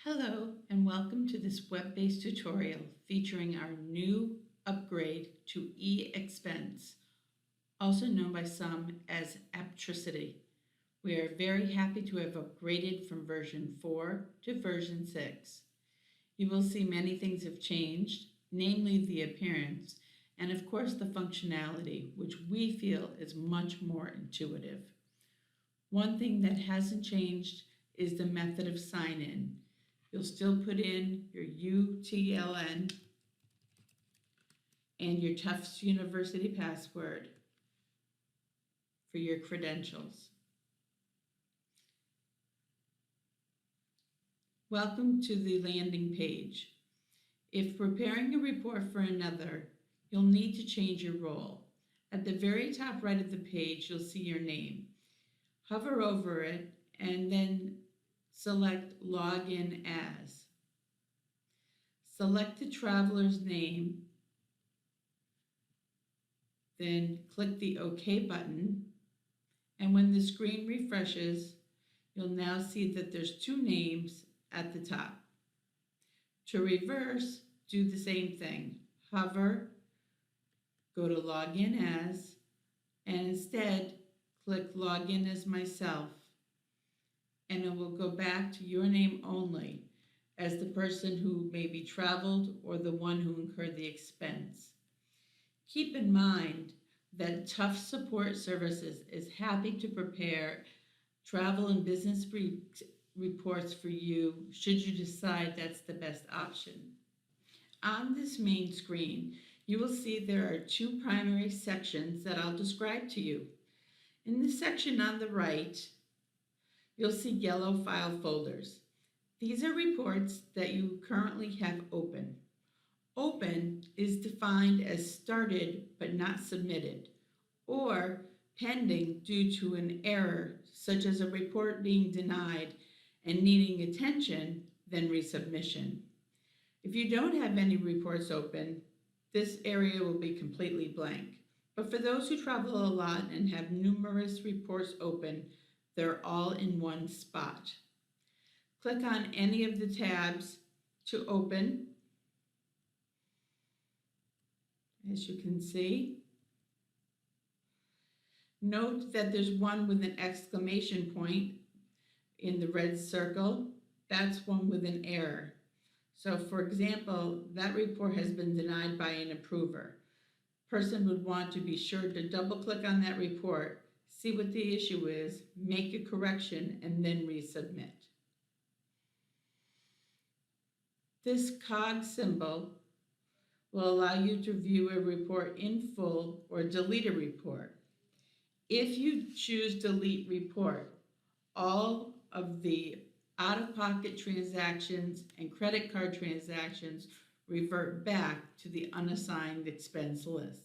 Hello and welcome to this web-based tutorial featuring our new upgrade to eExpense, also known by some as Apptricity. We are very happy to have upgraded from version 4 to version 6. You will see many things have changed, namely the appearance and of course the functionality, which we feel is much more intuitive. One thing that hasn't changed is the method of sign-in. You'll still put in your UTLN and your Tufts University password for your credentials. Welcome to the landing page. If preparing a report for another, you'll need to change your role. At the very top right of the page, you'll see your name. Hover over it and then select Login As. Select the traveler's name, then click the OK button, and when the screen refreshes, you'll now see that there's two names at the top. To reverse, do the same thing. Hover, go to Login As, and instead click Login as Myself, and it will go back to your name only as the person who maybe traveled or the one who incurred the expense. Keep in mind that Tufts Support Services is happy to prepare travel and business reports for you should you decide that's the best option. On this main screen, you will see there are two primary sections that I'll describe to you. In the section on the right, you'll see yellow file folders. These are reports that you currently have open. Open is defined as started but not submitted, or pending due to an error, such as a report being denied and needing attention, then resubmission. If you don't have any reports open, this area will be completely blank. But for those who travel a lot and have numerous reports open, they're all in one spot. Click on any of the tabs to open. As you can see, note that there's one with an exclamation point in the red circle. That's one with an error. So for example, that report has been denied by an approver. Person would want to be sure to double click on that report, see what the issue is, make a correction, and then resubmit. This cog symbol will allow you to view a report in full or delete a report. If you choose delete report, all of the out-of-pocket transactions and credit card transactions revert back to the unassigned expense list.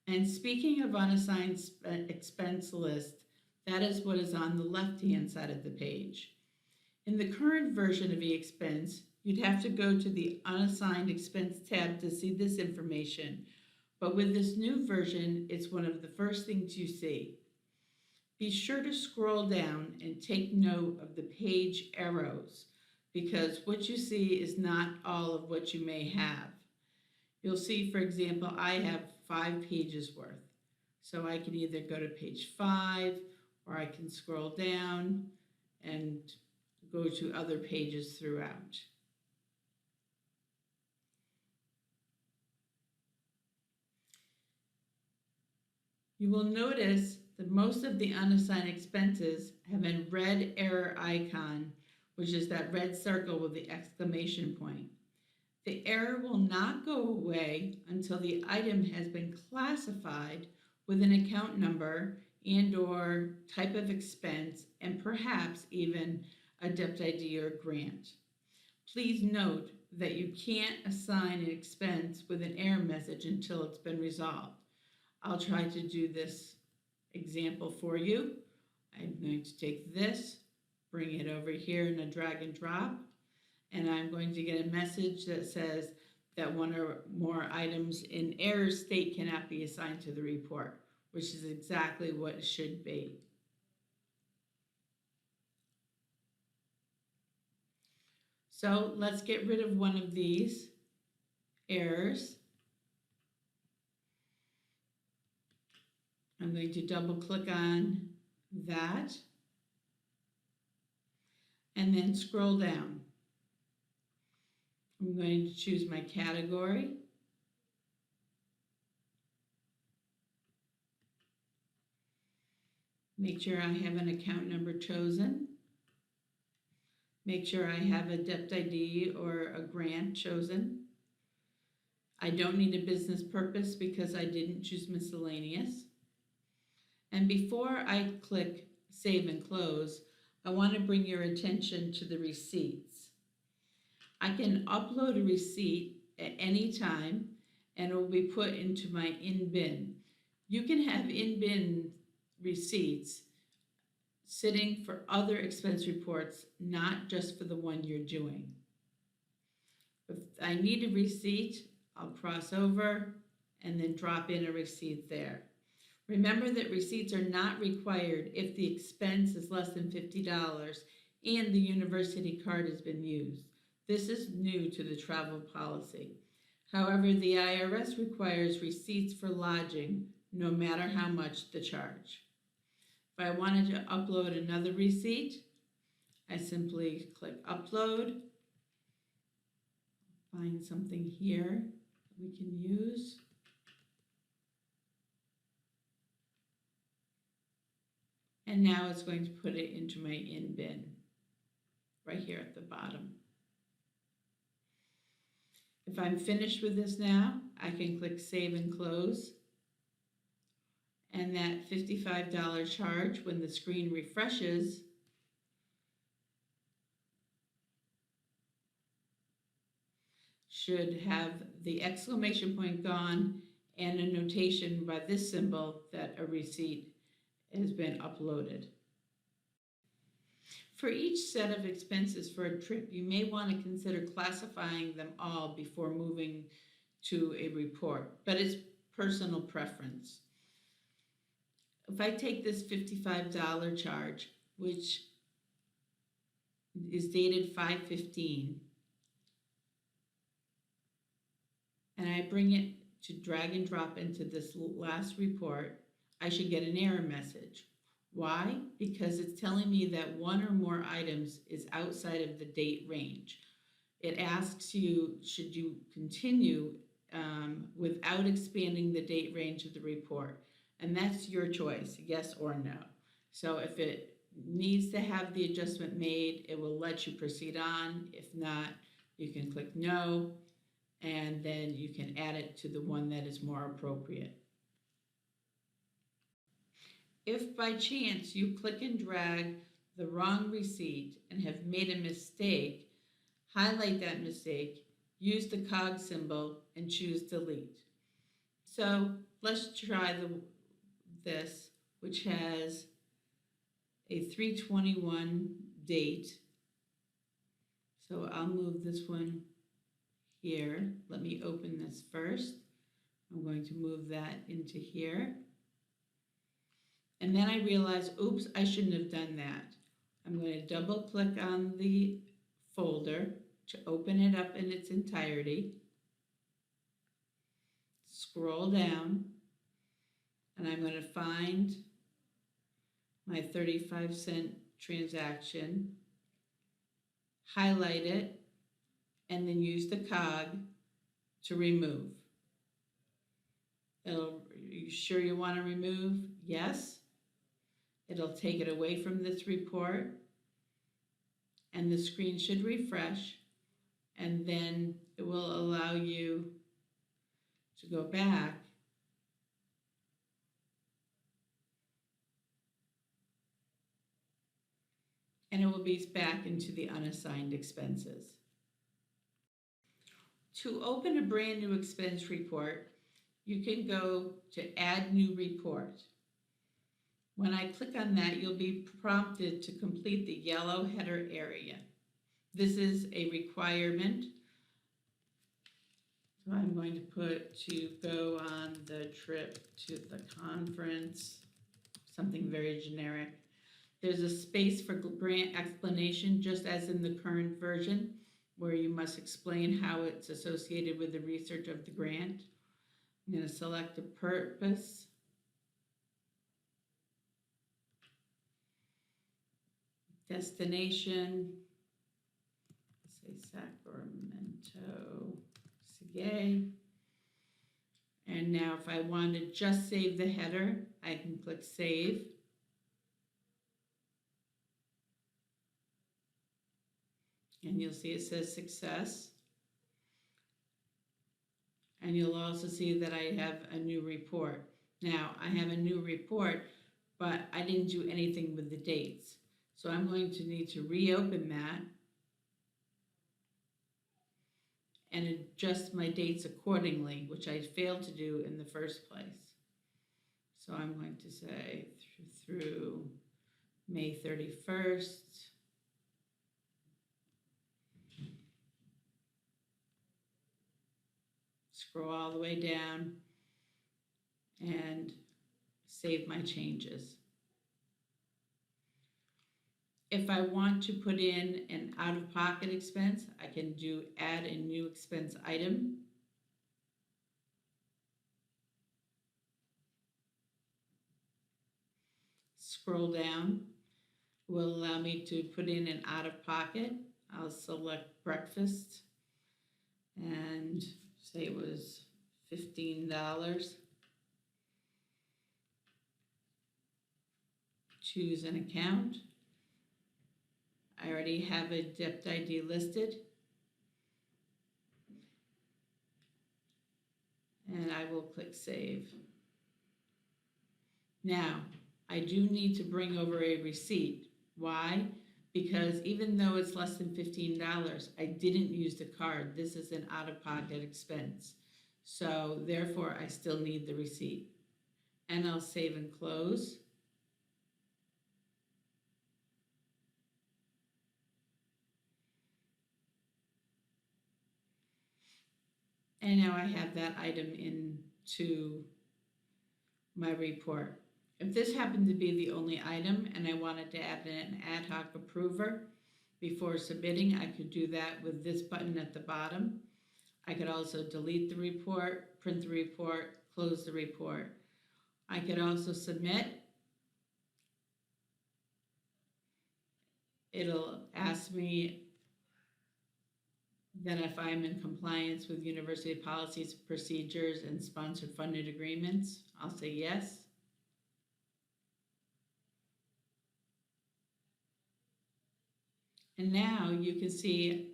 And speaking of unassigned expense list, that is what is on the left-hand side of the page. In the current version of eExpense, you'd have to go to the unassigned expense tab to see this information, but with this new version, it's one of the first things you see. Be sure to scroll down and take note of the page arrows, because what you see is not all of what you may have. You'll see, for example, I have 5 pages worth. So I can either go to page 5, or I can scroll down and go to other pages throughout. You will notice that most of the unassigned expenses have a red error icon, which is that red circle with the exclamation point. The error will not go away until the item has been classified with an account number and/or type of expense, and perhaps even a debt ID or grant. Please note that you can't assign an expense with an error message until it's been resolved. I'll try to do this example for you. I'm going to take this, bring it over here in a drag and drop, and I'm going to get a message that says that one or more items in error state cannot be assigned to the report, which is exactly what it should be. So let's get rid of one of these errors. I'm going to double click on that and then scroll down. I'm going to choose my category. Make sure I have an account number chosen. Make sure I have a DEP ID or a grant chosen. I don't need a business purpose because I didn't choose miscellaneous. And before I click Save and Close, I want to bring your attention to the receipts. I can upload a receipt at any time and it will be put into my in-bin. You can have in-bin receipts sitting for other expense reports, not just for the one you're doing. If I need a receipt, I'll cross over and then drop in a receipt there. Remember that receipts are not required if the expense is less than $50 and the university card has been used. This is new to the travel policy. However, the IRS requires receipts for lodging, no matter how much the charge. If I wanted to upload another receipt, I simply click Upload, find something here that we can use. And now it's going to put it into my in-bin, right here at the bottom. If I'm finished with this now, I can click Save and Close. And that $55 charge, when the screen refreshes, should have the exclamation point gone and a notation by this symbol that a receipt has been uploaded. For each set of expenses for a trip, you may want to consider classifying them all before moving to a report, but it's personal preference. If I take this $55 charge, which is dated 5/15, and I bring it to drag and drop into this last report, I should get an error message. Why? Because it's telling me that one or more items is outside of the date range. It asks you, should you continue without expanding the date range of the report? And that's your choice, yes or no. So if it needs to have the adjustment made, it will let you proceed on. If not, you can click no, and then you can add it to the one that is more appropriate. If by chance you click and drag the wrong receipt and have made a mistake, highlight that mistake, use the cog symbol, and choose delete. So let's try this, which has a 3/21 date. So I'll move this one here. Let me open this first. I'm going to move that into here. And then I realize, oops, I shouldn't have done that. I'm going to double click on the folder to open it up in its entirety. Scroll down, and I'm going to find my 35-cent transaction, highlight it, and then use the cog to remove. Are you sure you want to remove? Yes. It'll take it away from this report, and the screen should refresh, and then it will allow you to go back and it will be back into the unassigned expenses. To open a brand new expense report, you can go to Add New Report. When I click on that, you'll be prompted to complete the yellow header area. This is a requirement. So I'm going to put to go on the trip to the conference, something very generic. There's a space for grant explanation, just as in the current version. where you must explain how it's associated with the research of the grant. I'm going to select a purpose. Destination, say Sacramento, Sigay. And now if I want to just save the header, I can click Save. And you'll see it says Success. And you'll also see that I have a new report. Now, I have a new report, but I didn't do anything with the dates. So I'm going to need to reopen that and adjust my dates accordingly, which I failed to do in the first place. So I'm going to say through May 31st. Scroll all the way down and save my changes. If I want to put in an out-of-pocket expense, I can do add a new expense item. Scroll down, will allow me to put in an out-of-pocket. I'll select breakfast and say it was $15. Choose an account. I already have a debt ID listed. And I will click Save. Now, I do need to bring over a receipt. Why? Because even though it's less than $15, I didn't use the card. This is an out-of-pocket expense. So therefore, I still need the receipt. And I'll save and close. And now I have that item into my report. If this happened to be the only item and I wanted to add an ad hoc approver before submitting, I could do that with this button at the bottom. I could also delete the report, print the report, close the report. I could also submit. It'll ask me then if I'm in compliance with university policies, procedures, and sponsored funded agreements. I'll say yes. And now you can see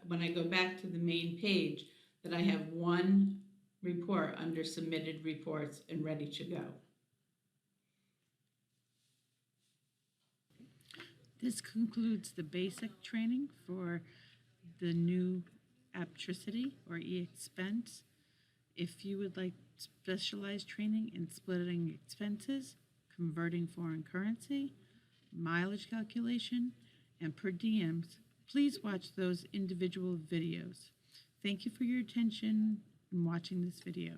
when I go back to the main page that I have one report under submitted reports and ready to go. This concludes the basic training for the new Apptricity or eExpense. If you would like specialized training in splitting expenses, converting foreign currency, mileage calculation, and per diems, please watch those individual videos. Thank you for your attention in watching this video.